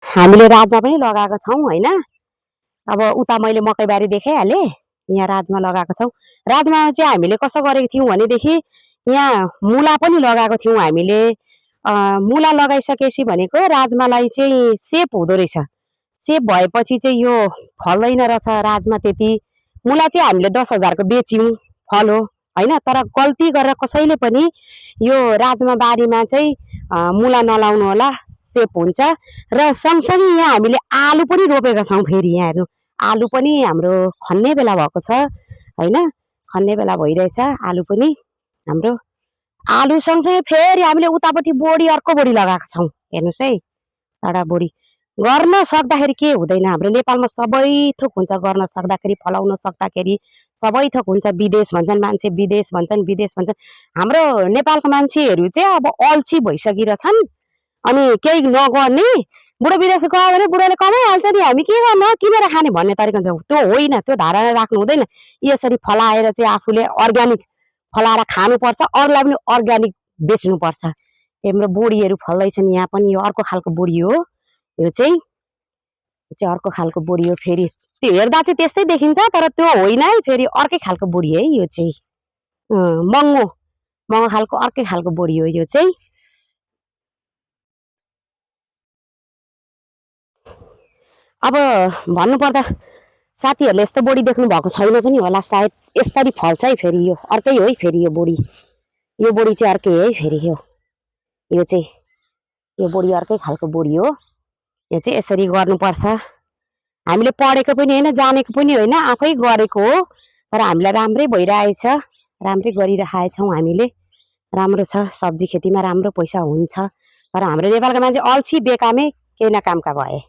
हामीले राजमा पनि लगाएको छौँ होइन। अब उता मैले मकैबारी देखाइहालेँ, यहाँ राजमा लगाएको छौँ। राजमामा चाहिँ हामीले कसो गरेको थियौँ भनेदेखि यहाँ मुला पनि लगाएको थियौँ हामीले। मुला लगाइसकेपछि भनेको राजमालाई चाहिँ सेप हुँदो रहेछ। सेप भएपछि चाहिँ यो फल्दैन रहेछ राजमा त्यति। मुला चाहिँ हामीले 10,000 को बेच्यौँ, फल हो होइन। तर गल्ती गरेर कसैले पनि यो राजमा बारीमा चाहिँ मुला नलाउनु होला, सेप हुन्छ। र सँगसँगै यहाँ हामीले आलु पनि रोपेका छौँ। फेरि यहाँ हेर्नु, आलु पनि हाम्रो खन्ने बेला भएको छ होइन, खन्ने बेला भइरहेछ आलु पनि हाम्रो। आलु सँगसँगै फेरि हामीले उतापट्टि बोडी, अर्को बोडी लगाएको छौँ। हेर्नुहोस् है, एउटा बोडी गर्न सक्दाखेरि के हुँदैन, हाम्रो नेपालमा सबै थोक हुन्छ। गर्न सक्दाखेरि, फलाउन सक्दाखेरि सबै थोक हुन्छ। विदेश भन्छन् मान्छे, विदेश भन्छन्, विदेश भन्छन्। हाम्रो नेपालको मान्छेहरू चाहिँ अब अल्छी भइसकिरहेछन्। अनि केही नगर्ने, बुढो विदेश गयो भने बुढोले कमाइहाल्छ नि, हामी के गर्न, किनेर खाने भन्ने तरिका छ। त्यो होइन, त्यो धारणा राख्नु हुँदैन। यसरी फलाएर चाहिँ आफूले अर्ग्यानिक फलाएर खानुपर्छ, अरूलाई पनि अर्ग्यानिक बेच्नुपर्छ। हाम्रो बोडीहरू फल्दैछन् यहाँ पनि। यो अर्को खालको बोडी हो, यो चाहिँ अर्को खालको बोडी हो। फेरि त्यो हेर्दा चाहिँ त्यस्तै देखिन्छ, तर त्यो होइन है, फेरि अर्कै खालको बोडी है यो चाहिँ। महँगो महँगो खालको अर्कै खालको बोडी हो यो चाहिँ। अब भन्नुपर्दा साथीहरूले यस्तो बोडी देख्नु भएको छैन पनि होला सायद। यसरी फल्छ है फेरि, यो अर्कै हो है फेरि। यो बोडी चाहिँ अर्कै है फेरि। यो चाहिँ यो बोडी अर्कै खालको बोडी हो। यो चाहिँ यसरी गर्नुपर्छ। हामीले पढेको पनि होइन, जानेको पनि होइन, आफै गरेको हो। तर हामीलाई राम्रै भइरहेछ, राम्रै गरिरहेका छौँ हामीले। राम्रो छ, सब्जी खेतीमा राम्रो पैसा हुन्छ। तर हाम्रो नेपालका मान्छे अल्छी बेकामै, केही न कामका भए।